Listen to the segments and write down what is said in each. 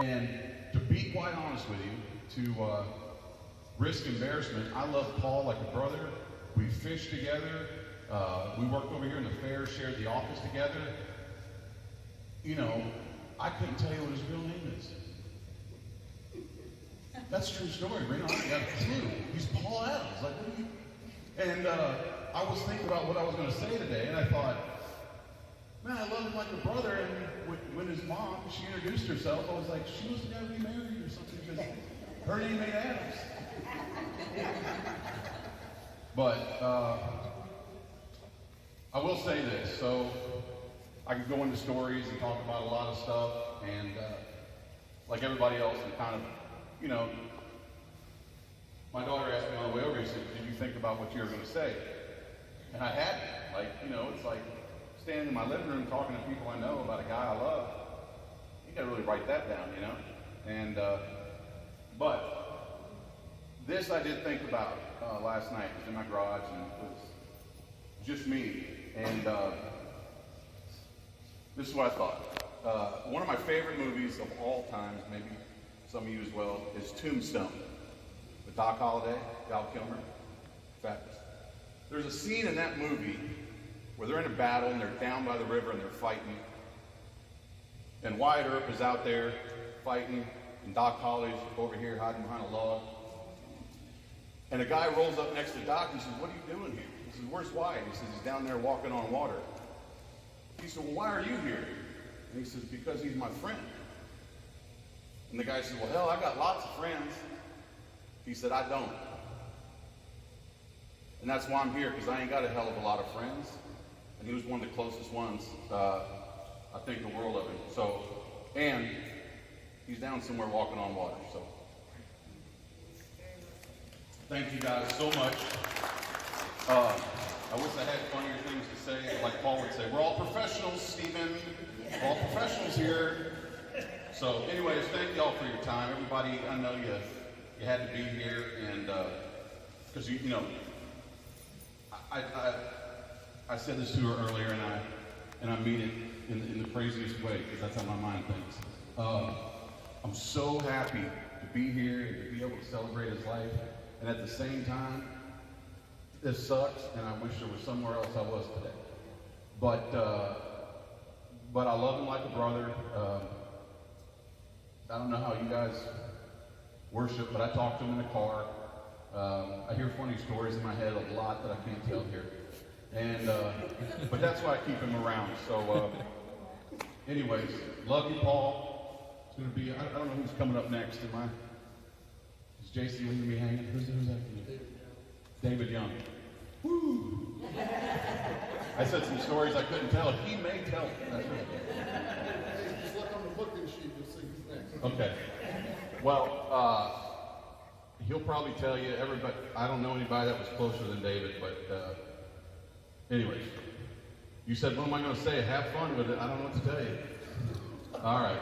And to be quite honest with you, to risk embarrassment, I love Paul like a brother. We fished together. We worked over here in the fair, shared the office together. You know, I couldn't tell you what his real name is. That's a true story, Reno. I don't got a clue. He's Paul Adams. Like, what are you? And I was thinking about what I was going to say today, and I thought, man, I love him like a brother. And when his mom, she introduced herself, I was like, she must have got remarried or something, because her name ain't Adams. But I will say this. So I could go into stories and talk about a lot of stuff, and like everybody else, and kind of, you know, my daughter asked me on the way over, she said, did you think about what you were going to say? And I hadn't. Like, you know, it's like standing in my living room talking to people I know about a guy I love. You got to really write that down, you know? And, but this I did think about last night. It was in my garage, and it was just me. And this is what I thought. One of my favorite movies of all times, maybe some of you as well, is Tombstone with Doc Holliday, Val Kilmer. In fact, there's a scene in that movie where they're in a battle and they're down by the river and they're fighting. And Wyatt Earp is out there fighting, and Doc Holly's over here hiding behind a log. And a guy rolls up next to Doc and says, what are you doing here? He says, where's Wyatt? He says, he's down there walking on water. He said, well, why are you here? And he says, because he's my friend. And the guy says, well, hell, I got lots of friends. He said, I don't. And that's why I'm here, because I ain't got a hell of a lot of friends. And he was one of the closest ones, I think, the world of him. So, and he's down somewhere walking on water. So, thank you guys so much. I wish I had funnier things to say. Like Paul would say, we're all professionals, Stephen. We're all professionals here. So, anyways, thank you all for your time. Everybody, I know you had to be here, and because you know, I said this to her earlier, and I mean it in the craziest way, because that's how my mind thinks. I'm so happy to be here and to be able to celebrate his life, and at the same time, this sucks, and I wish there was somewhere else I was today. But I love him like a brother. I don't know how you guys worship, but I talk to him in the car. I hear funny stories in my head a lot that I can't tell here. And, but that's why I keep him around. So, anyways, love you, Paul. It's going to be, I don't know who's coming up next. Is JC leaving me hanging? Who's that? David Young. Woo! I said some stories I couldn't tell. He may tell them. That's right. Just look on the booking sheet, you'll see who's next. Okay. Well, he'll probably tell you, everybody, I don't know anybody that was closer than David, but anyways, you said, what am I going to say? Have fun with it. I don't know what to tell you. All right.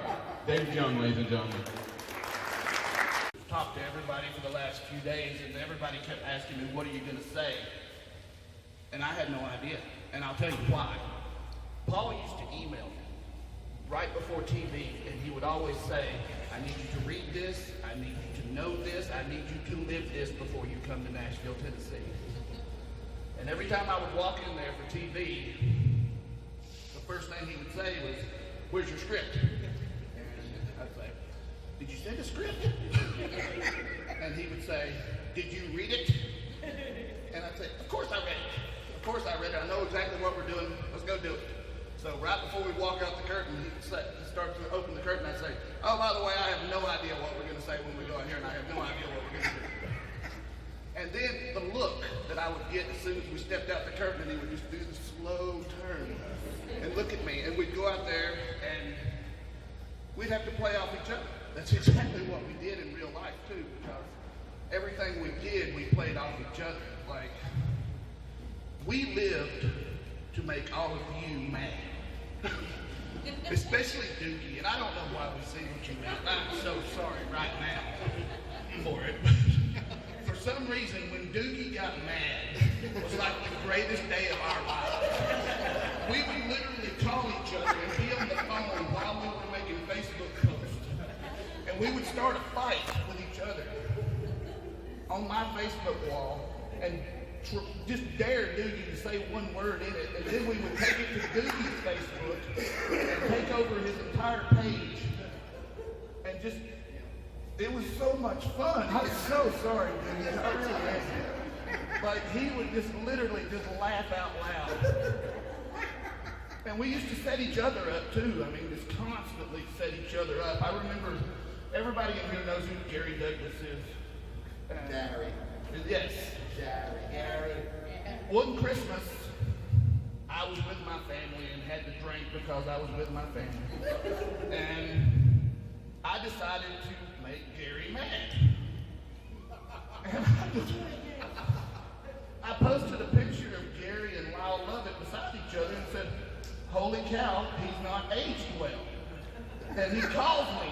David Young, ladies and gentlemen. Talked to everybody for the last few days, and everybody kept asking me, what are you going to say? And I had no idea. And I'll tell you why. Paul used to email me right before TV, and he would always say, I need you to read this, I need you to know this, I need you to live this before you come to Nashville, Tennessee. And every time I would walk in there for TV, the first thing he would say was, where's your script? And I'd say, did you send a script? And he would say, did you read it? And I'd say, of course I read it. Of course I read it. I know exactly what we're doing. Let's go do it. So right before we walk out the curtain, he'd start to open the curtain. I'd say, oh, by the way, I have no idea what we're going to say when we go in here, and I have no idea what we're going to do. And then the look that I would get as soon as we stepped out the curtain, and he would just do the slow turn and look at me. And we'd go out there, and we'd have to play off each other. That's exactly what we did in real life, too, because everything we did, we played off each other. Like, we lived to make all of you mad. Especially Dookie, and I don't know why we singled you out. I'm so sorry right now for it. For some reason, when Dookie got mad, it was like the greatest day of our lives. We would literally call each other and be on the phone while we were making Facebook posts. start a fight with each other on my Facebook wall and just dare Doogie to say one word in it, and then we would take it to Doogie's Facebook and take over his entire page. And just, it was so much fun. I'm so sorry, Doogie. I really am. Like, he would just literally just laugh out loud. And we used to set each other up too. I mean, just constantly set each other up. I remember, everybody in here knows who Gary Douglas is. Gary. Yes. Gary. One Christmas, I was with my family and had to drink because I was with my family. And I decided to make Gary mad. And I posted a picture of Gary and Lyle Lovett beside each other and said, "Holy cow, he's not aged well." And he calls me,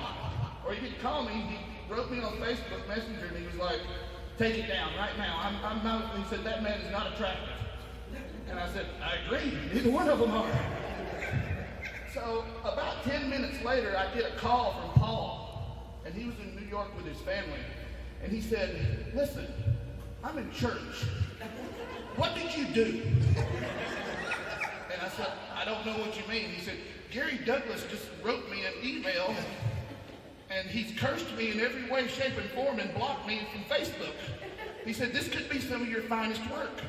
or he didn't call me, he wrote me on Facebook Messenger and he was like, "Take it down right now. I'm not," he said, "that man is not attractive." And I said, "I agree, neither one of them are." So about 10 minutes later, I get a call from Paul, and he was in New York with his family. And he said, "Listen, I'm in church. What did you do?" And I said, "I don't know what you mean." He said, "Gary Douglas just wrote me an email and he's cursed me in every way, shape, and form and blocked me from Facebook." He said, "This could be some of your finest work."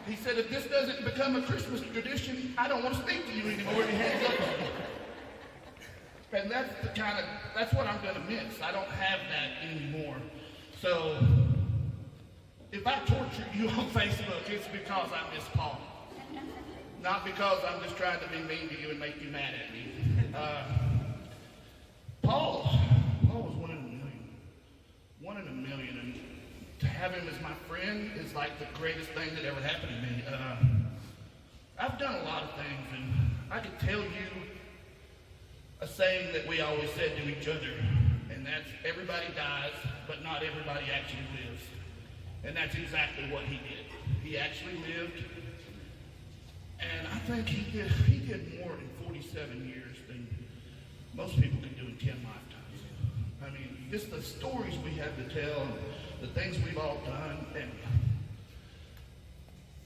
He said, "If this doesn't become a Christmas tradition, I don't want to speak to you anymore." And he hangs up on me. And that's what I'm going to miss. I don't have that anymore. So if I torture you on Facebook, it's because I miss Paul. Not because I'm just trying to be mean to you and make you mad at me. Paul was one in a million. One in a million. And to have him as my friend is like the greatest thing that ever happened to me. I've done a lot of things, and I could tell you a saying that we always said to each other, and that's, everybody dies, but not everybody actually lives. And that's exactly what he did. He actually lived, and I think he did more in 47 years than most people can do in 10 lifetimes. I mean, just the stories we have to tell, and the things we've all done, and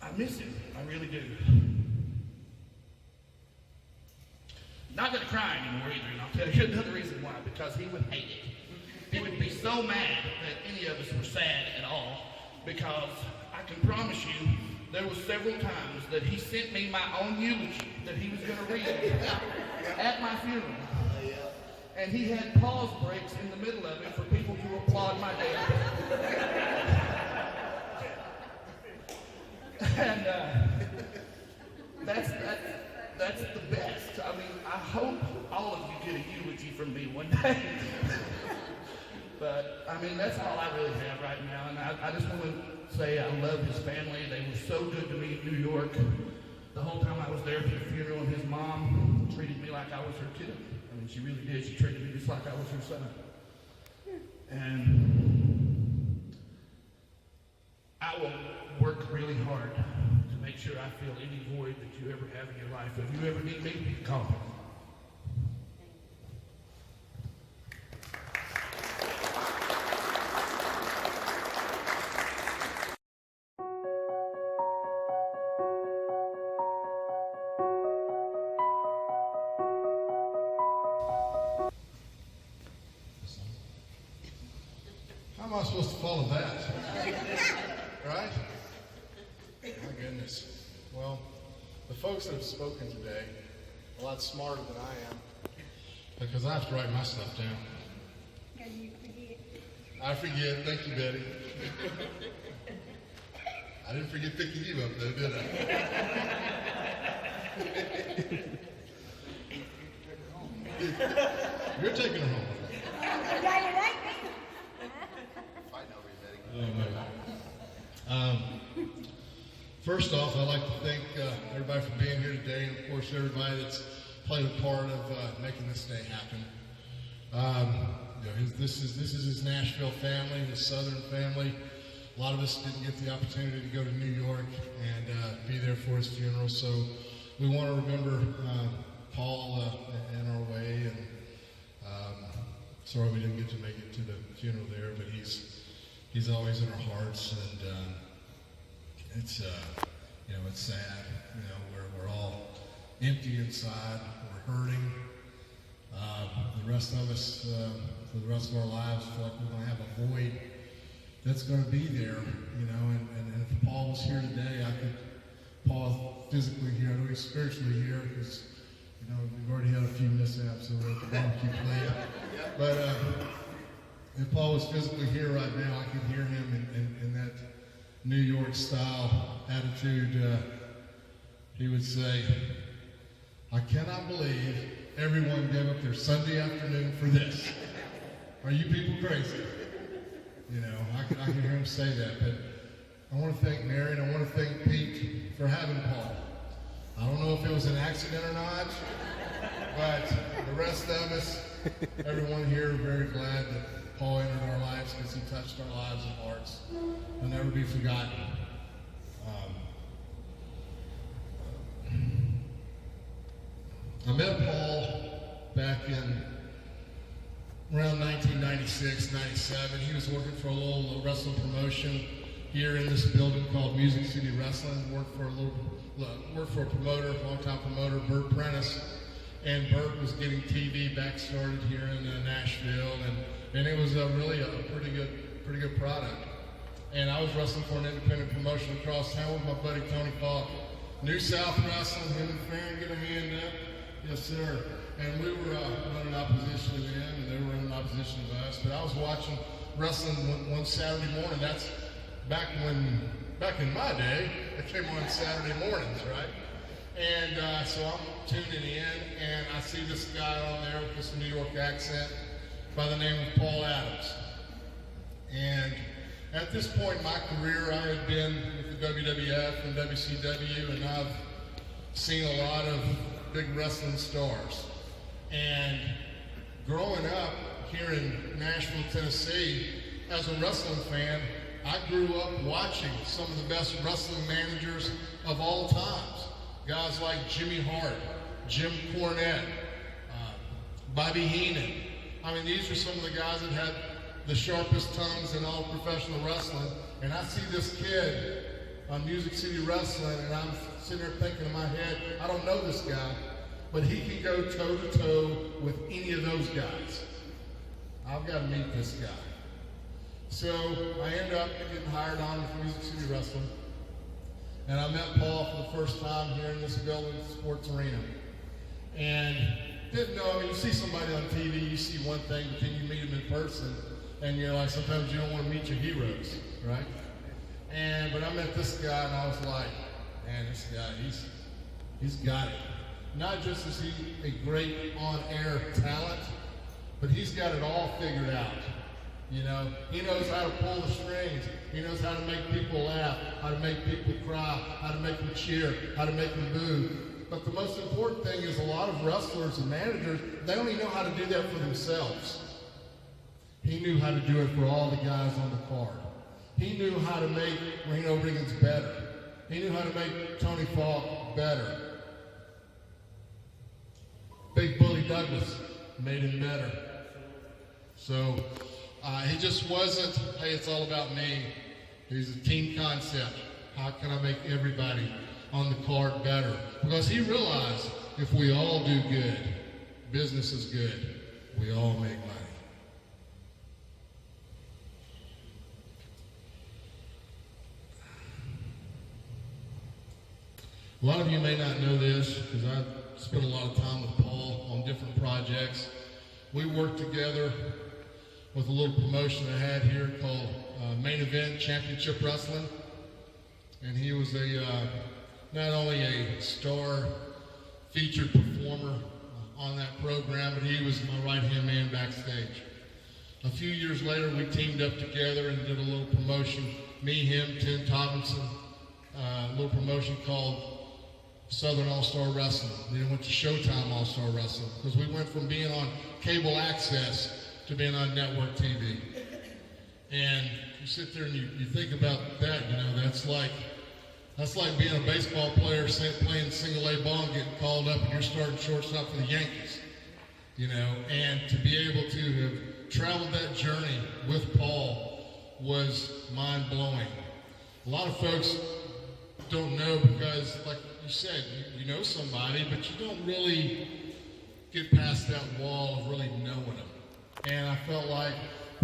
I miss him. I really do. Not gonna cry anymore either, and I'll tell you another reason why, because he would hate it. He would be so mad that any of us were sad at all, because I can promise you, there were several times that he sent me my own eulogy that he was gonna read at my funeral. And he had pause breaks in the middle of it for people to applaud my death. And that's the best. I mean, I hope all of you get a eulogy from me one day. But, I mean, that's all I really have right now. And I just want to say I love his family. They were so good to me in New York. The whole time I was there for the funeral, and his mom treated me like I was her kid. I mean, she really did. She treated me just like I was her son. And I will work really hard to make sure I fill any void that you ever have in your life. If you ever need me, call me. How am I supposed to follow that? Right? My goodness. Well, the folks that have spoken today are a lot smarter than I am, because I have to write my stuff down. And you forget. I forget. Thank you, Betty. I didn't forget picking you up, though, did I? You're taking her home. Yeah, you like me? First off, I'd like to thank everybody for being here today, and of course everybody that's played a part of making this day happen. This is his Nashville family, his Southern family. A lot of us didn't get the opportunity to go to New York and be there for his funeral, so we want to remember Paul in our way, and Sorry we didn't get to make it to the funeral there, but he's always in our hearts, and it's it's sad. We're all empty inside. We're hurting. The rest of us, for the rest of our lives, feel like we're going to have a void that's going to be there. And if Paul was here today, Paul physically here, I know he's spiritually here because we've already had a few mishaps over at the barbecue plate. But if Paul was physically here right now, I could hear him in that New York style attitude. He would say, "I cannot believe everyone gave up their Sunday afternoon for this. Are you people crazy?" I can hear him say that. But I want to thank Mary and I want to thank Pete for having Paul. I don't know if it was an accident or not, but the rest of us, everyone here, are very glad that Paul entered our lives because he touched our lives and hearts. He'll never be forgotten. I met Paul back in around 1996, 97. He was working for a little wrestling promotion here in this building called Music City Wrestling. Worked for a promoter, longtime promoter, Bert Prentice. And Bert was getting TV back started here in Nashville, and it was really a pretty good product. And I was wrestling for an independent promotion across town with my buddy Tony Falk. New South Wrestling, him and Farron, get a hand up. Yes, sir. And we were running opposition to them, and they were running opposition to us. But I was watching wrestling one Saturday morning. That's back in my day, it came on Saturday mornings, right? And so I'm tuning in, and I see this guy on there with this New York accent by the name of Paul Adams. And at this point in my career, I had been with the WWF and WCW, and I've seen a lot of big wrestling stars. And growing up here in Nashville, Tennessee, as a wrestling fan, I grew up watching some of the best wrestling managers of all times. Guys like Jimmy Hart, Jim Cornette, Bobby Heenan. I mean, these are some of the guys that had the sharpest tongues in all professional wrestling. And I see this kid on Music City Wrestling, and I'm sitting there thinking in my head, I don't know this guy, but he can go toe-to-toe with any of those guys. I've got to meet this guy. So I end up getting hired on with Music City Wrestling. And I met Paul for the first time here in this building, Sports Arena. And didn't know, I mean, you see somebody on TV, you see one thing, but then you meet him in person, and you're like, sometimes you don't want to meet your heroes, right? But I met this guy, and I was like, man, this guy, he's got it. Not just is he a great on-air talent, but he's got it all figured out. He knows how to pull the strings. He knows how to make people laugh, how to make people cry, how to make them cheer, how to make them boo. But the most important thing is a lot of wrestlers and managers, they don't even know how to do that for themselves. He knew how to do it for all the guys on the card. He knew how to make Reno Riggins better. He knew how to make Tony Falk better. Big Bully Douglas made him better. So he just wasn't, hey, it's all about me. He's a team concept. How can I make everybody on the card better? Because he realized if we all do good, business is good. We all make money. A lot of you may not know this because I spent a lot of time with Paul on different projects. We worked together with a little promotion I had here called Main Event Championship Wrestling. And he was not only a star featured performer on that program, but he was my right-hand man backstage. A few years later, we teamed up together and did a little promotion, me, him, Tim Tomlinson, a little promotion called Southern All-Star Wrestling. Then went to Showtime All-Star Wrestling because we went from being on cable access to being on network TV. And you sit there and you think about that, that's like being a baseball player playing single A ball and getting called up and you're starting shortstop for the Yankees. and to be able to have traveled that journey with Paul was mind-blowing. A lot of folks don't know because, like you said, you know somebody, but you don't really get past that wall of really knowing them. And I felt like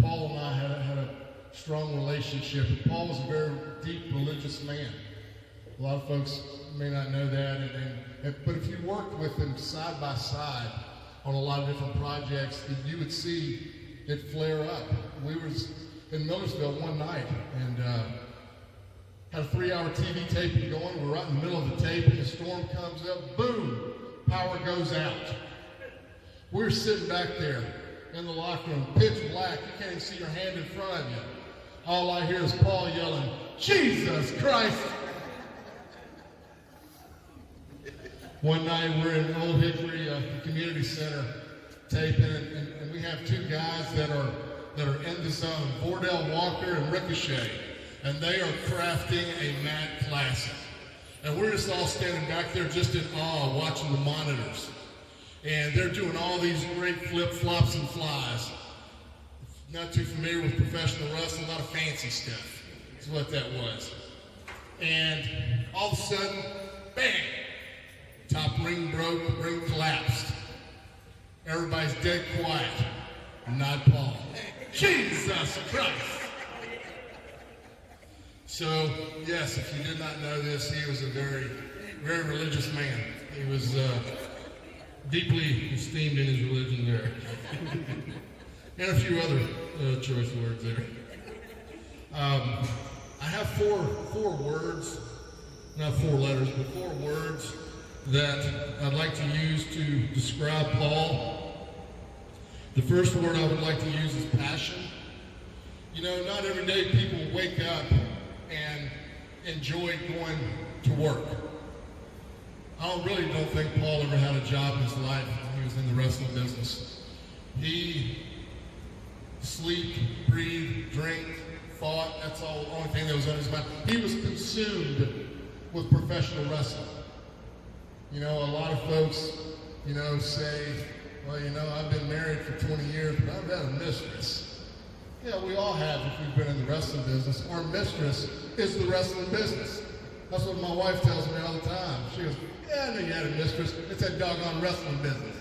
Paul and I had a strong relationship. And Paul was a very deep religious man. A lot of folks may not know that, but if you worked with him side by side on a lot of different projects, you would see it flare up. We were in Millersville one night and had a 3-hour TV taping going. We're right in the middle of the tape, and the storm comes up. Boom! Power goes out. We're sitting back there in the locker room, pitch black. You can't even see your hand in front of you. All I hear is Paul yelling, "Jesus Christ!" One night we're in Old Hickory Community Center taping, and we have two guys that are in the zone, Vordell Walker and Ricochet, and they are crafting a Mad Classic. And we're just all standing back there just in awe watching the monitors. And they're doing all these great flip-flops and flies. Not too familiar with professional wrestling, a lot of fancy stuff is what that was. And all of a sudden, bang! Top ring broke, ring collapsed. Everybody's dead quiet. Not Paul. Jesus Christ! So, yes, if you did not know this, he was a very, very religious man. He was deeply esteemed in his religion there. And a few other choice words there. I have four words, not 4 letters, but 4 words that I'd like to use to describe Paul. The first word I would like to use is passion. Not every day people wake up and enjoy going to work. I really don't think Paul ever had a job in his life when he was in the wrestling business. He slept, breathed, drank, fought. That's all the only thing that was on his mind. He was consumed with professional wrestling. A lot of folks, say, well, I've been married for 20 years, but I've had a mistress. Yeah, we all have if we've been in the wrestling business. Our mistress is the wrestling business. That's what my wife tells me all the time. She goes, yeah, I know you had a mistress. It's that doggone wrestling business.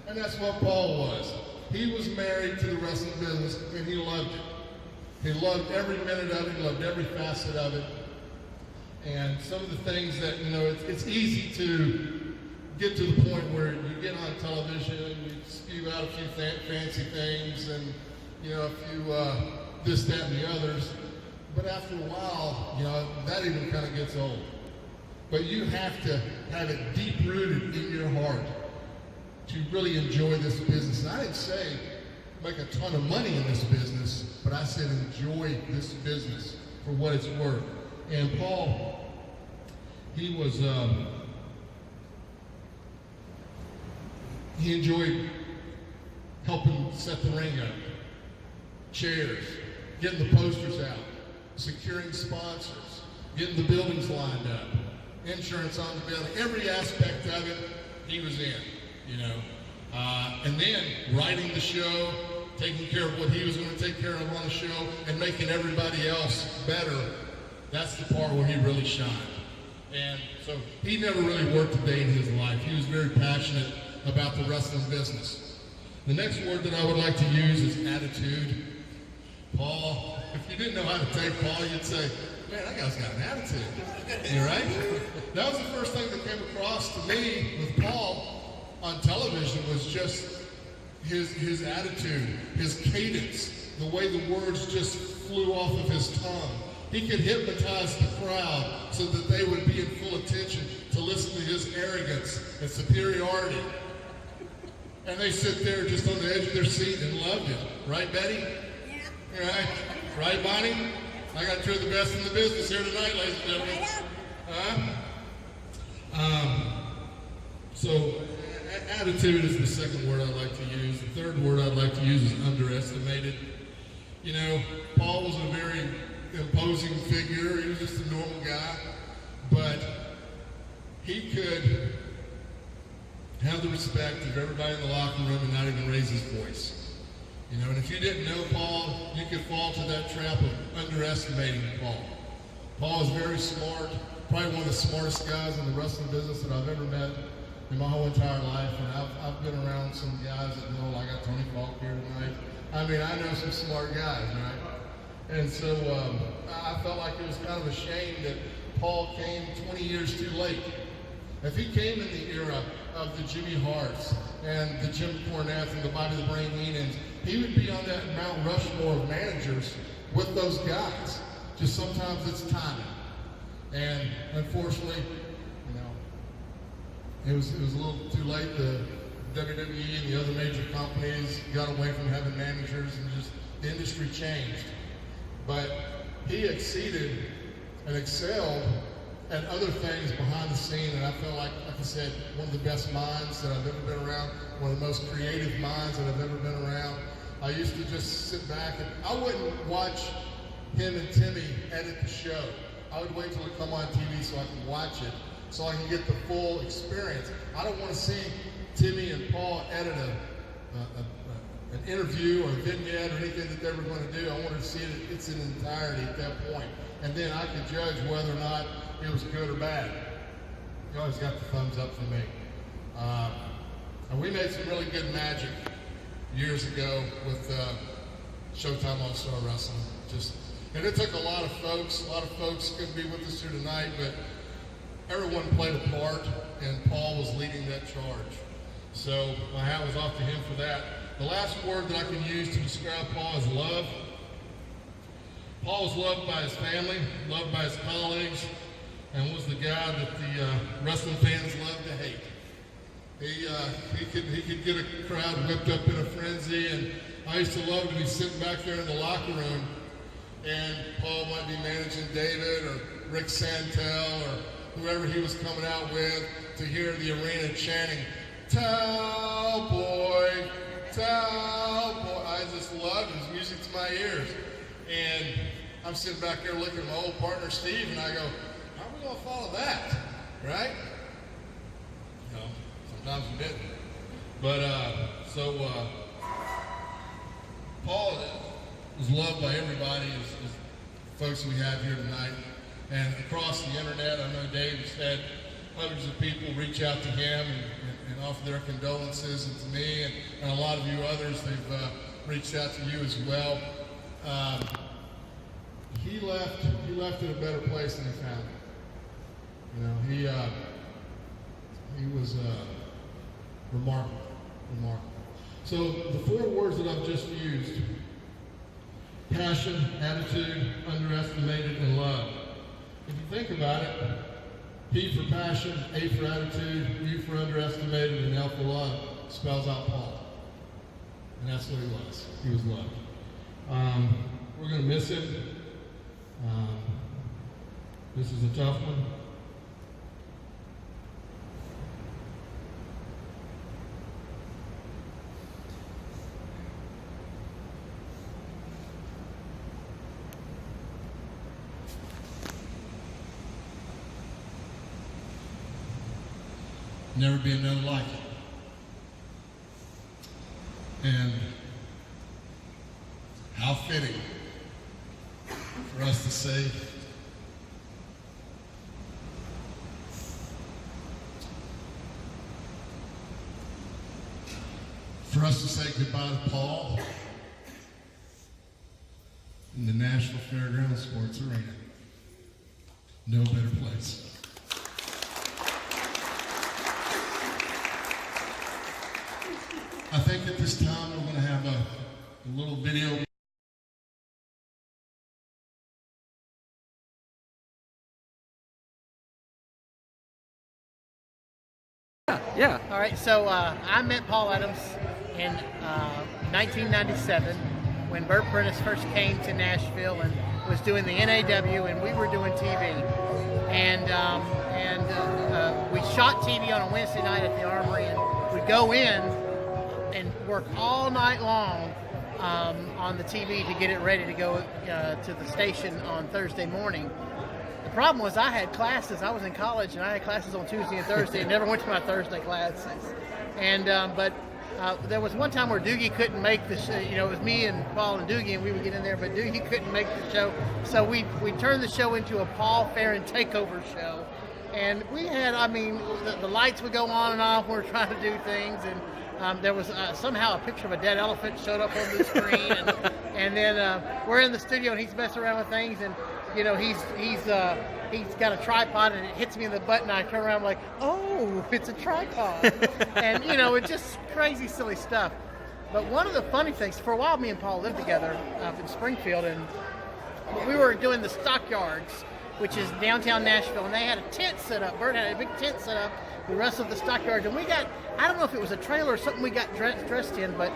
And that's what Paul was. He was married to the wrestling business, and he loved it. He loved every minute of it. He loved every facet of it. And some of the things that, it's easy to get to the point where you get on television and you spew out a few fancy things and, a few this, that, and the others. But after a while, that even kind of gets old. But you have to have it deep-rooted in your heart to really enjoy this business. And I didn't say make a ton of money in this business, but I said enjoy this business for what it's worth. And Paul, he was, he enjoyed helping set the ring up, chairs, getting the posters out, securing sponsors, getting the buildings lined up, insurance on the building, every aspect of it, he was in, and then writing the show, taking care of what he was going to take care of on the show, and making everybody else better. That's the part where he really shined. And so he never really worked a day in his life. He was very passionate about the wrestling business. The next word that I would like to use is attitude. Paul, if you didn't know how to take Paul, you'd say, man, that guy's got an attitude. You right? That was the first thing that came across to me with Paul on television was just his attitude, his cadence, the way the words just flew off of his tongue. He could hypnotize the crowd so that they would be in full attention to listen to his arrogance and superiority. And they sit there just on the edge of their seat and loved it. Right, Betty? Yeah. Right? Right, Bonnie? I got 2 of the best in the business here tonight, ladies and gentlemen. So, attitude is the second word I'd like to use. The third word I'd like to use is underestimated. Paul was a very imposing figure. He was just a normal guy. But he could have the respect of everybody in the locker room and not even raise his voice. You know, and if you didn't know Paul, you could fall to that trap of underestimating Paul. Paul is very smart, probably one of the smartest guys in the wrestling business that I've ever met in my whole entire life. And I've been around some guys that know, like I got Tony Falk here tonight. I mean, I know some smart guys, right? And so I felt like it was kind of a shame that Paul came 20 years too late. If he came in the era of the Jimmy Harts and the Jim Cornettes and the Bobby the Brain Heenans, he would be on that Mount Rushmore of managers with those guys. Just sometimes it's timing. And unfortunately, you know, it was a little too late. The WWE and the other major companies got away from having managers, and just the industry changed. But he exceeded and excelled at other things behind the scene, and I felt like I said, one of the best minds that I've ever been around, one of the most creative minds that I've ever been around. I used to just sit back, and I wouldn't watch him and Timmy edit the show. I would wait till it come on TV so I could watch it, so I can get the full experience. I don't want to see Timmy and Paul edit an interview or a vignette or anything that they were going to do. I wanted to see it in its entirety at that point. And then I could judge whether or not it was good or bad. You always got the thumbs up for me. And we made some really good magic years ago with Showtime All-Star Wrestling. And it took a lot of folks. A lot of folks couldn't be with us here tonight, but everyone played a part, and Paul was leading that charge. So my hat was off to him for that. The last word that I can use to describe Paul is love. Paul was loved by his family, loved by his colleagues, and was the guy that the wrestling fans loved to hate. He could get a crowd whipped up in a frenzy, and I used to love to be sitting back there in the locker room, and Paul might be managing David or Rick Santel or whoever he was coming out with, to hear the arena chanting, "Towel boy, towel boy." I just loved his music to my ears. And I'm sitting back there looking at my old partner Steve, and I go, how are we going to follow that, right? You know, sometimes we didn't. But, Paul was loved by everybody, as folks we have here tonight. And across the internet, I know Dave's had hundreds of people reach out to him and offer their condolences, and to me, and a lot of you others, they've reached out to you as well. He left in a better place than he found it. You know, he was remarkable. So the four words that I've just used: passion, attitude, underestimated, and love. If you think about it, P for passion, A for attitude, U for underestimated, and L for love spells out Paul. And that's what he was. He was loved. We're going to miss him. This is a tough one. Never be another like it. And how fitting for us to say, goodbye to Paul in the Nashville Fairgrounds Sports Arena. No better place. I think at this time we're going to have a little video. Yeah. All right, so I met Paul Adams in 1997 when Bert Prentice first came to Nashville and was doing the NAW, and we were doing TV. And we shot TV on a Wednesday night at the Armory, and we'd go in and work all night long on the TV to get it ready to go to the station on Thursday morning. The problem was I had classes. I was in college, and I had classes on Tuesday and Thursday, and never went to my Thursday classes. And but there was one time where Doogie couldn't make the show. You know, it was me and Paul and Doogie, and we would get in there, but Doogie couldn't make the show. So we turned the show into a Paul Farron takeover show. And we had, I mean, the lights would go on and off when we were trying to do things. And there was somehow a picture of a dead elephant showed up on the screen. And then we're in the studio and he's messing around with things. And, you know, he's got a tripod and it hits me in the butt. And I turn around like, oh, it's a tripod. And, you know, it's just crazy, silly stuff. But one of the funny things, for a while, me and Paul lived together up in Springfield. And we were doing the Stockyards, which is downtown Nashville, and they had a tent set up. Bert had a big tent set up, the rest of the Stockyards, and we got, I don't know if it was a trailer or something we got dressed in, but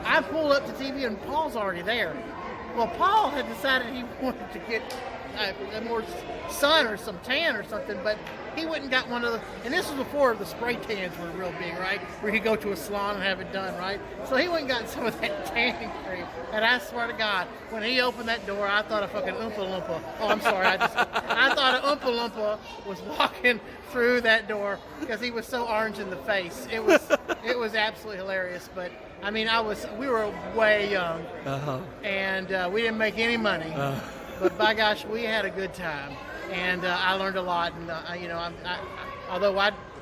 I pulled up to TV and Paul's already there. Well, Paul had decided he wanted to get more sun or some tan or something, but he went and got one of the, and this was before the spray tans were real big, right? Where you go to a salon and have it done, right? So he went and got some of that tanning cream, and I swear to God, when he opened that door, I thought a fucking Oompa Loompa. Oh, I'm sorry, I thought an Oompa Loompa was walking through that door because he was so orange in the face. It was absolutely hilarious, but I mean, we were way young, and we didn't make any money. But by gosh, we had a good time, and I learned a lot. And you know, although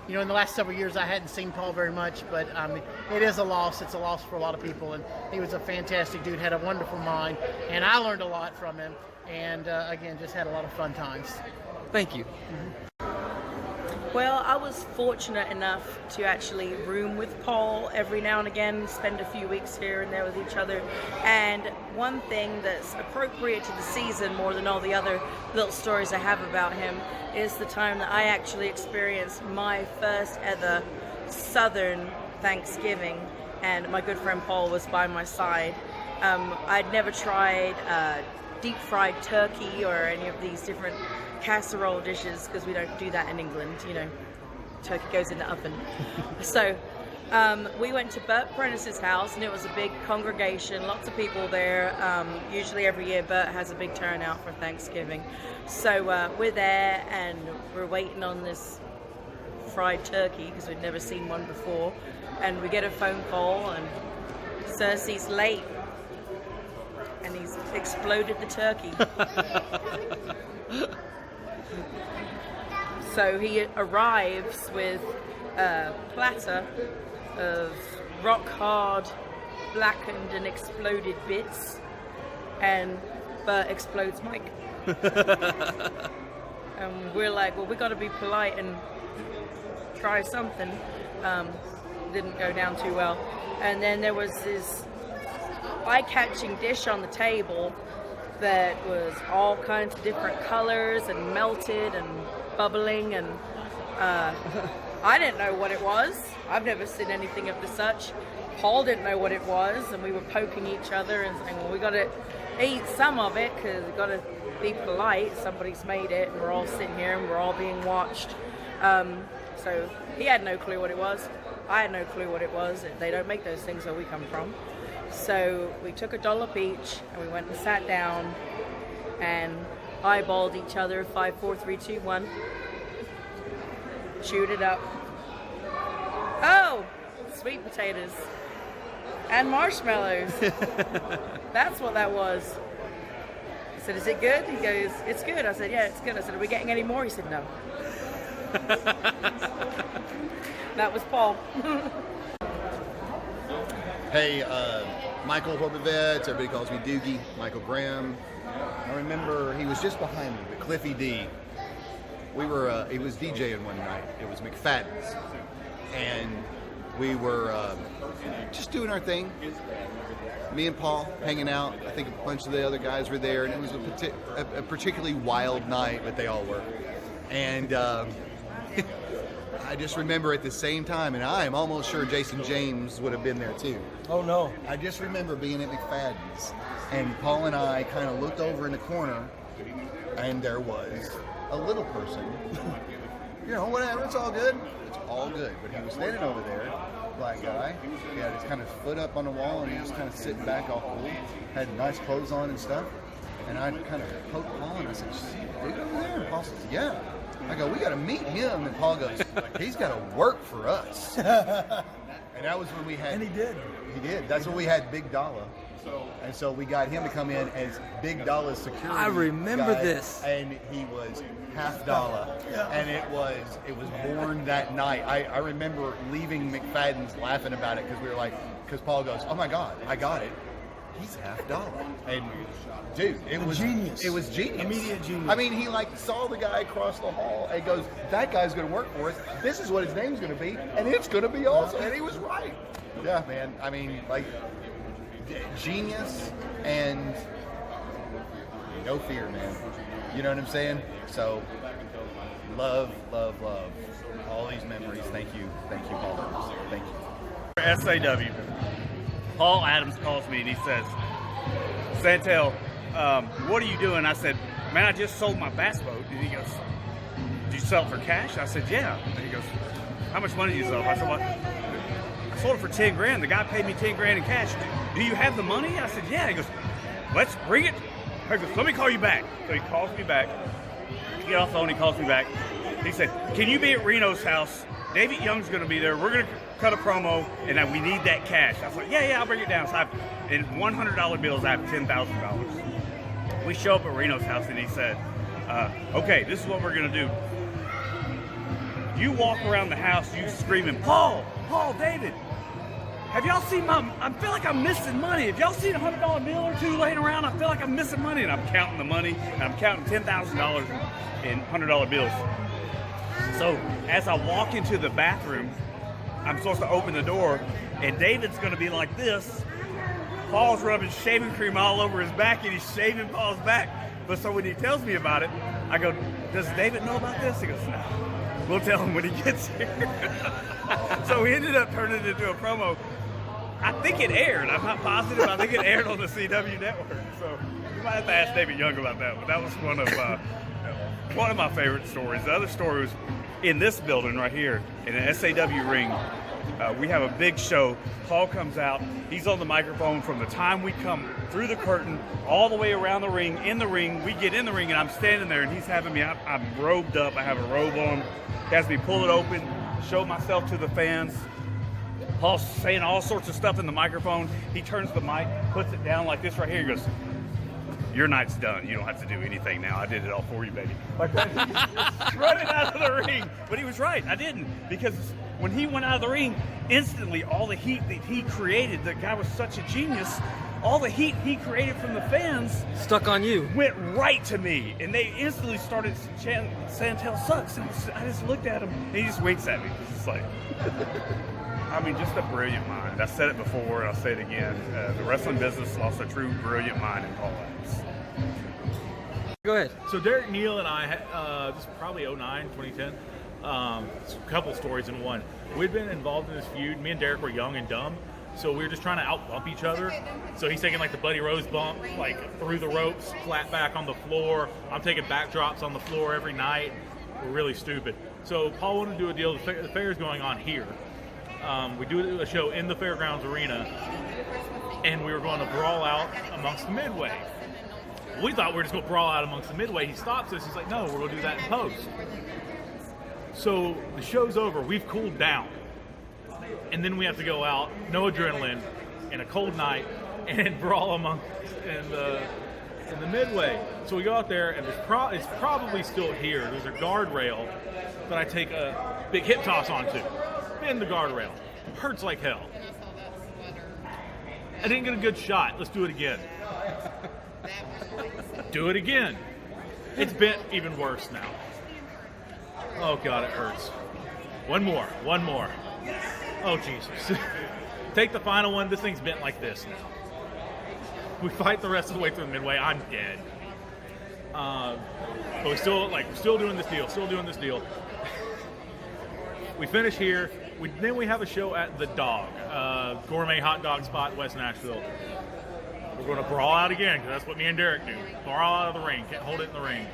you know, in the last several years I hadn't seen Paul very much, but it is a loss. It's a loss for a lot of people, and he was a fantastic dude, had a wonderful mind, and I learned a lot from him. And again, just had a lot of fun times. Thank you. Well, I was fortunate enough to actually room with Paul every now and again, spend a few weeks here and there with each other. And one thing that's appropriate to the season more than all the other little stories I have about him is the time that I actually experienced my first ever Southern Thanksgiving, and my good friend Paul was by my side. I'd never tried deep fried turkey or any of these different casserole dishes because we don't do that in England, you know, turkey goes in the oven. So we went to Bert Prentice's house, and it was a big congregation, lots of people there. Usually every year Bert has a big turnout for Thanksgiving. So we're there and we're waiting on this fried turkey because we'd never seen one before, and we get a phone call and Cersei's late and he's exploded the turkey. So he arrives with a platter of rock hard, blackened and exploded bits, and Bert explodes Mike. And we're like, well, we got to be polite and try something. Didn't go down too well. And then there was this eye-catching dish on the table that was all kinds of different colors and melted and bubbling, and I didn't know what it was. I've never seen anything of the such. Paul didn't know what it was, and we were poking each other and saying, well, we got to eat some of it because we got to be polite. Somebody's made it, and we're all sitting here and we're all being watched. So he had no clue what it was. I had no clue what it was. They don't make those things where we come from. So we took $1 each and we went and sat down and eyeballed each other. 5, 4, 3, 2, 1. Chewed it up. Oh, sweet potatoes and marshmallows. That's what that was. I said, is it good? He goes, it's good. I said, yeah, it's good. I said, are we getting any more? He said, no. That was Paul. Hey, Michael Horvitz, everybody calls me Doogie, Michael Graham. I remember he was just behind me, but Cliffy D. He was DJing one night. It was McFadden's. And we were just doing our thing. Me and Paul hanging out. I think a bunch of the other guys were there, and it was a particularly wild night, but they all were. And I just remember at the same time, and I am almost sure Jason James would have been there too. Oh no. I just remember being at McFadden's, and Paul and I kind of looked over in the corner, and there was a little person. You know, whatever, it's all good. It's all good. But he was standing over there, black guy. He had his kind of foot up on the wall, and he was kind of sitting back all cool. Had nice clothes on and stuff. And I kind of poked Paul, and I said, see the dude over there? And Paul says, yeah. I go, we got to meet him. And Paul goes, he's got to work for us. And that was when we had. And he did. He did. That's when we had Big Dollar. And so we got him to come in as Big Dollar's security. I remember guy, this. And he was half dollar. And it was born that night. I remember leaving McFadden's laughing about it because we were like, because Paul goes, oh my God, I got it. He's half dollar. And dude, it was genius. It was genius. Immediate genius. I mean, he like saw the guy across the hall and goes, that guy's going to work for us. This is what his name's going to be, and it's going to be awesome. And he was right. Yeah, man. I mean, like, genius and no fear, man. You know what I'm saying? So, love all these memories. Thank you, Paul. Thank you. SAW. Paul Adams calls me and he says, Santel, what are you doing? I said, man, I just sold my bass boat. And he goes, did you sell it for cash? I said, yeah. And he goes, how much money did you sell? I said, well, I sold it for 10 grand. The guy paid me 10 grand in cash. Do you have the money? I said, yeah. He goes, let's bring it. I goes, let me call you back. So he calls me back. I get off the phone, he calls me back. He said, can you be at Reno's house? David Young's going to be there. We're going to cut a promo, and we need that cash. I was like, yeah, I'll bring it down. So in $100 bills, I have $10,000. We show up at Reno's house, and he said, okay, this is what we're going to do. You walk around the house, you screaming, Paul, David, have y'all seen I feel like I'm missing money. Have y'all seen a $100 bill or two laying around? I feel like I'm missing money. And I'm counting the money, and I'm counting $10,000 in $100 bills. So as I walk into the bathroom, I'm supposed to open the door, and David's going to be like this. Paul's rubbing shaving cream all over his back, and he's shaving Paul's back. But so when he tells me about it, I go, does David know about this? He goes, no. We'll tell him when he gets here. So we ended up turning it into a promo. I think it aired. I'm not positive. I think it aired on the CW network. So you might have to ask David Young about that. But that was one of my favorite stories. The other story was in this building right here, in an SAW ring. We have a big show. Paul comes out. He's on the microphone from the time we come through the curtain all the way around the ring, in the ring. We get in the ring, and I'm standing there, and he's having me. I'm robed up. I have a robe on. He has me pull it open, show myself to the fans. Paul's saying all sorts of stuff in the microphone. He turns the mic, puts it down like this right here. He goes, your night's done. You don't have to do anything now. I did it all for you, baby. Like that. He's running out of the ring. But he was right. I didn't. Because when he went out of the ring, instantly all the heat that he created, the guy was such a genius, all the heat he created from the fans Stuck on you. went right to me. And they instantly started chanting, Santel sucks. And I just looked at him, and he just winks at me. It's just like... I mean, just a brilliant mind. I said it before, and I'll say it again. The wrestling business lost a true brilliant mind in Paul Adams. Go ahead. So Derek Neal and I, this is probably 2009, 2010, a couple stories in one. We'd been involved in this feud. Me and Derek were young and dumb, so we were just trying to out-bump each other. So he's taking like the Buddy Rose bump, like through the ropes, flat back on the floor. I'm taking backdrops on the floor every night. We're really stupid. So Paul wanted to do a deal. The fair's going on here. We do a show in the Fairgrounds Arena, and we were going to brawl out amongst the midway. We thought we were just going to brawl out amongst the midway. He stops us. He's like, no, we're going to do that in post. So the show's over. We've cooled down. And then we have to go out, no adrenaline, in a cold night, and brawl in the midway. So we go out there, and it's probably still here. There's a guardrail that I take a big hip toss onto. In the guardrail. Hurts like hell. I didn't get a good shot. Let's do it again. Do it again. It's bent even worse now. Oh God, it hurts. One more. Oh Jesus. Take the final one. This thing's bent like this now. We fight the rest of the way through the midway. I'm dead. But we're still doing this deal. We finish here. Then we have a show at The Dog, gourmet hot dog spot in West Nashville. We're going to brawl out again, because that's what me and Derek do. Brawl out of the ring. Can't hold it in the ring.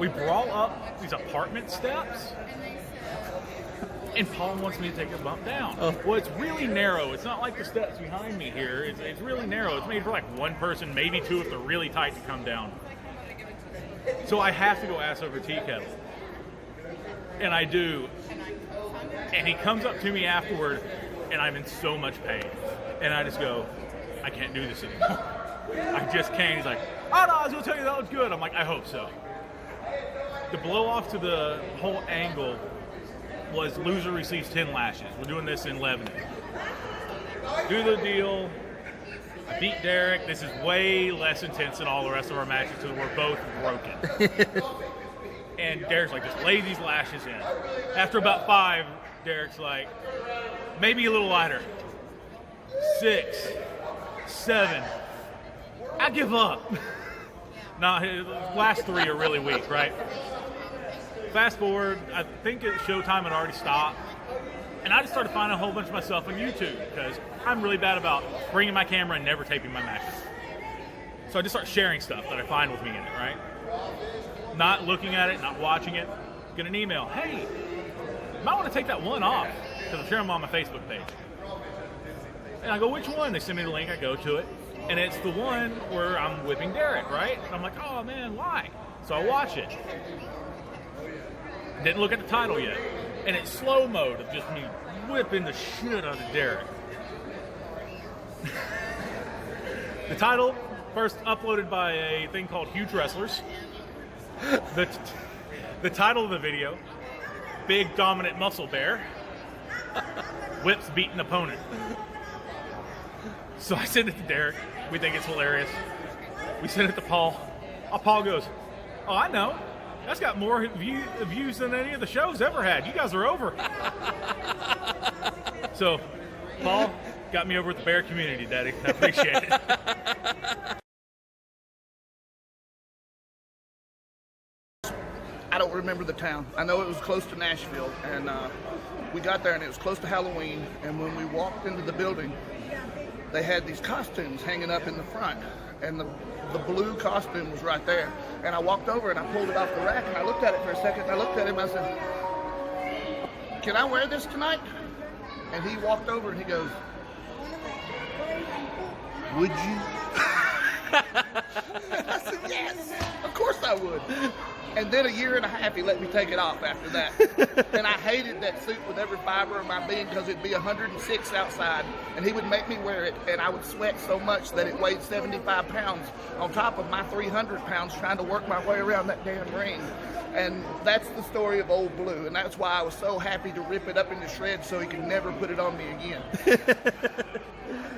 We brawl up these apartment steps, and Paul wants me to take a bump down. Oh. Well, it's really narrow. It's not like the steps behind me here. It's really narrow. It's made for like one person, maybe two if they're really tight to come down. So I have to go ass over tea kettle. And I do. And he comes up to me afterward, and I'm in so much pain. And I just go, I can't do this anymore. I just can't. He's like, oh no, I was gonna tell you that was good. I'm like, I hope so. The blow off to the whole angle was loser receives 10 lashes. We're doing this in Lebanon. Do the deal. I beat Derek. This is way less intense than all the rest of our matches because we're both broken. And Derek's like, just lay these lashes in. After about 5, Derek's like, maybe a little lighter. 6, 7. I give up. Now, his last 3 are really weak, right? Fast forward, I think Showtime had already stopped. And I just started finding a whole bunch of myself on YouTube because I'm really bad about bringing my camera and never taping my matches. So I just start sharing stuff that I find with me in it, right? Not looking at it, not watching it. Get an email. Hey, you might want to take that one off because I'm sharing them on my Facebook page. And I go, which one? They send me the link. I go to it. And it's the one where I'm whipping Derek, right? And I'm like, oh man, why? So I watch it. Didn't look at the title yet. And it's slow mode of just me whipping the shit out of Derek. The title, first uploaded by a thing called Huge Wrestlers. The title of the video, Big Dominant Muscle Bear, whips beaten opponent. So I send it to Derek. We think it's hilarious. We send it to Paul. Paul goes, oh, I know. That's got more views than any of the shows ever had. You guys are over. So, Paul got me over with the bear community, Daddy. I appreciate it. I don't remember the town. I know it was close to Nashville, and we got there and it was close to Halloween, and when we walked into the building, they had these costumes hanging up in the front, and the blue costume was right there. And I walked over and I pulled it off the rack and I looked at it for a second and I looked at him and I said, can I wear this tonight? And he walked over and he goes, would you? And I said, yes, of course I would. And then 1.5 years he let me take it off after that. And I hated that suit with every fiber of my being because it'd be 106 outside and he would make me wear it and I would sweat so much that it weighed 75 pounds on top of my 300 pounds trying to work my way around that damn ring. And that's the story of Old Blue, and that's why I was so happy to rip it up into shreds so he could never put it on me again.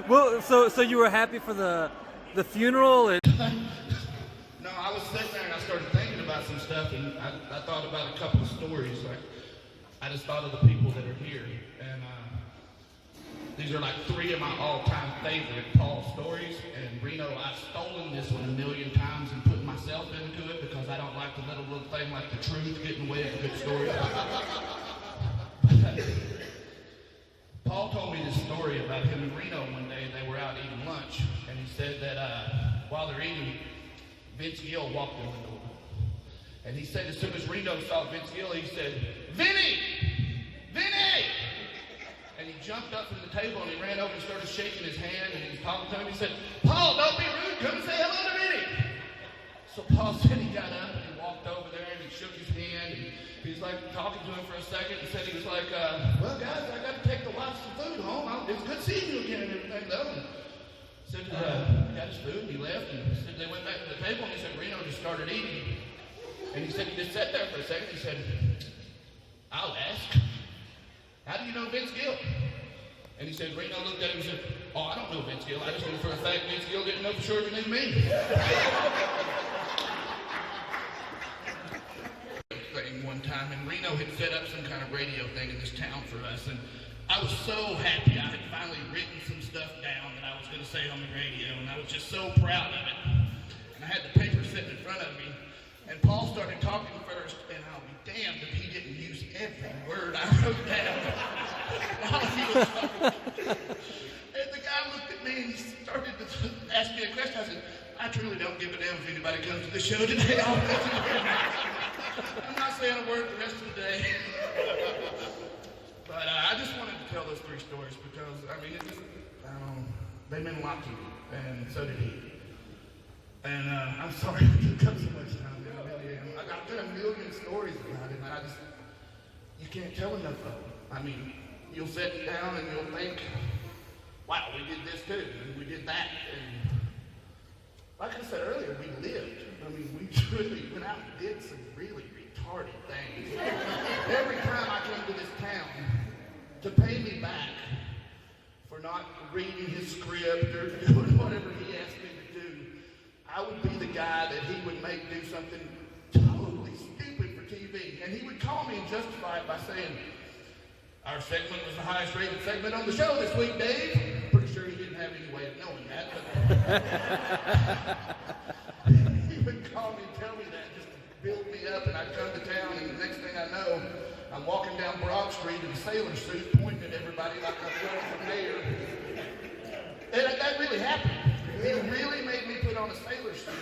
Well, so you were happy for the funeral? And No, I was sitting there and I started thinking about some stuff, and I thought about a couple of stories. Like, I just thought of the people that are here, and these are like 3 of my all-time favorite Paul stories. And Reno, I've stolen this one 1,000,000 times and put myself into it because I don't like to let a little thing like the truth get in the way of a good story. Paul told me this story about him and Reno one day. They were out eating lunch, and he said that while they're eating, Vince Gill walked in the door. And he said as soon as Reno saw Vince Gill, he said, Vinny! Vinny! And he jumped up from the table and he ran over and started shaking his hand and he was talking to him. He said, Paul, don't be rude, come and say hello to Vinny. So Paul said he got up and he walked over there and he shook his hand and he was like talking to him for a second and said he was like, well guys, I got to take the wife some food home. It was good seeing you again and everything though. And said he got his food and he left and said they went back to the table and he said Reno just started eating. And he said he just sat there for a second. He said, I'll ask. How do you know Vince Gill? And he said, Reno looked at him and said, oh, I don't know Vince Gill. I just knew for a fact Vince Gill didn't know for sure if he knew me. Thing one time, and Reno had set up some kind of radio thing in this town for us, and I was so happy. I had finally written some stuff down that I was going to say on the radio, and I was just so proud of it. And I had the paper sitting in front of me, and Paul started talking first, and I'll be damned if he didn't use every word I wrote down while he was talking. And the guy looked at me and he started to ask me a question. I said, I truly don't give a damn if anybody comes to the show today. I'm not saying a word the rest of the day. But I just wanted to tell those 3 stories because, I mean, it just, they meant a lot to me, and so did he. And I'm sorry it took up so much time. I got 1,000,000 stories about it, and you can't tell enough of them. I mean, you'll sit down and you'll think, wow, we did this too, and we did that. And like I said earlier, we lived. I mean, we truly went out and did some really retarded things. Every time I come to this town, to pay me back for not reading his script or doing whatever he asked me to do, I would be the guy that he would make do something totally stupid for TV. And he would call me and justify it by saying, our segment was the highest rated segment on the show this week, Dave. Pretty sure he didn't have any way of knowing that, but he would call me and tell me that just to build me up, and I'd come to town, and the next thing I know, I'm walking down Broad Street in a sailor suit, pointing at everybody like I'm running for mayor. And that really happened. He really made me put on a sailor suit.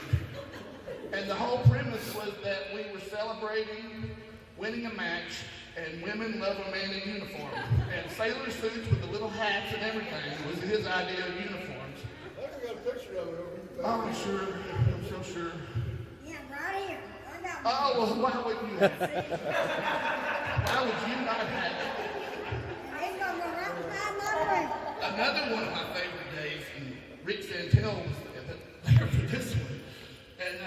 And the whole premise was that we were celebrating winning a match, and women love a man in uniform. And sailor suits with the little hats and everything was his idea of uniforms. I got a picture of it over here. Oh, I'm sure. I'm so sure. Yeah, right here. I got Oh, well, why would you have it? Why would you not have it? It's gonna go right beside my way. Another one of my favorite days, and Rick Santel was there for this one. And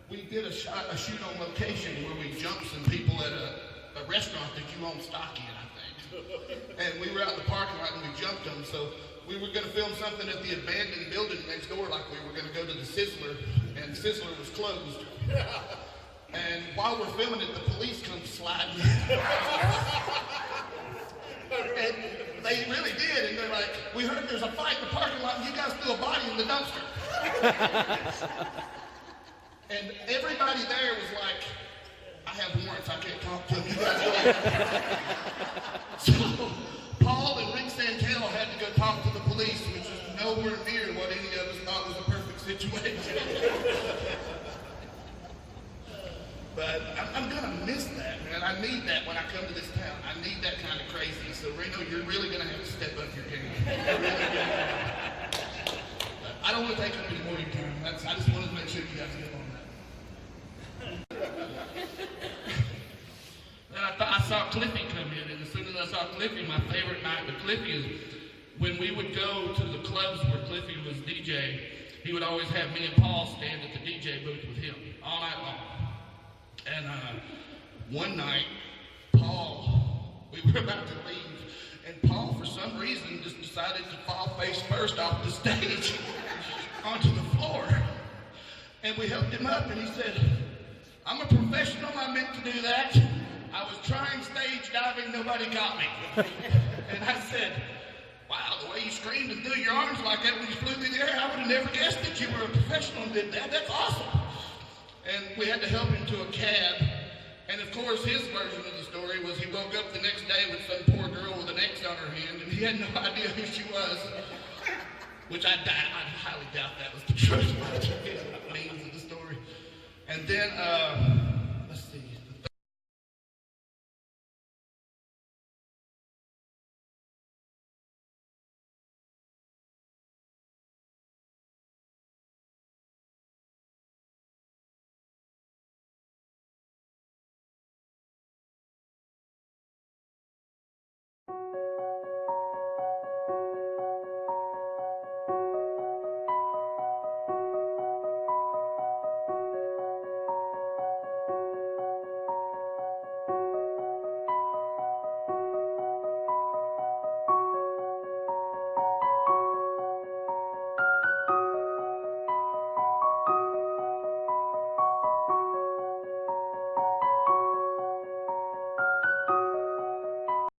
we did a shoot on location where we jumped some people at a restaurant that you own stock in, I think. And we were out in the parking lot and we jumped them. So we were going to film something at the abandoned building next door, like we were going to go to the Sizzler, and Sizzler was closed. And while we're filming it, the police come sliding in. And they really did, and they're like, we heard there's a fight in the parking lot, and you guys threw a body in the dumpster. And everybody there was like, I have warrants, I can't talk to them, you guys go ahead. So Paul and Rick Santel had to go talk to the police, which is nowhere near what any of us thought was a perfect situation. But I'm gonna miss that, man. I need that when I come to this town. I need that kind of crazy. So Reno, you're really gonna have to step up your game. I don't want to take up any more of your time. I just wanted to make sure you guys get on that. Then I saw Cliffy come in, and as soon as I saw Cliffy, my favorite night with Cliffy is when we would go to the clubs where Cliffy was DJ. He would always have me and Paul stand at the DJ booth with him all night long. And one night, Paul, we were about to leave, and Paul, for some reason, just decided to fall face first off the stage onto the floor. And we helped him up, and he said, I'm a professional, I meant to do that. I was trying stage diving, nobody got me. And I said, wow, the way you screamed and threw your arms like that when you flew through the air, I would have never guessed that you were a professional and did that. That's awesome. And we had to help him to a cab. And of course, his version of the story was he woke up the next day with some poor girl with an X on her hand, and he had no idea who she was. Which I highly doubt that was the truth, but it means of the story. And then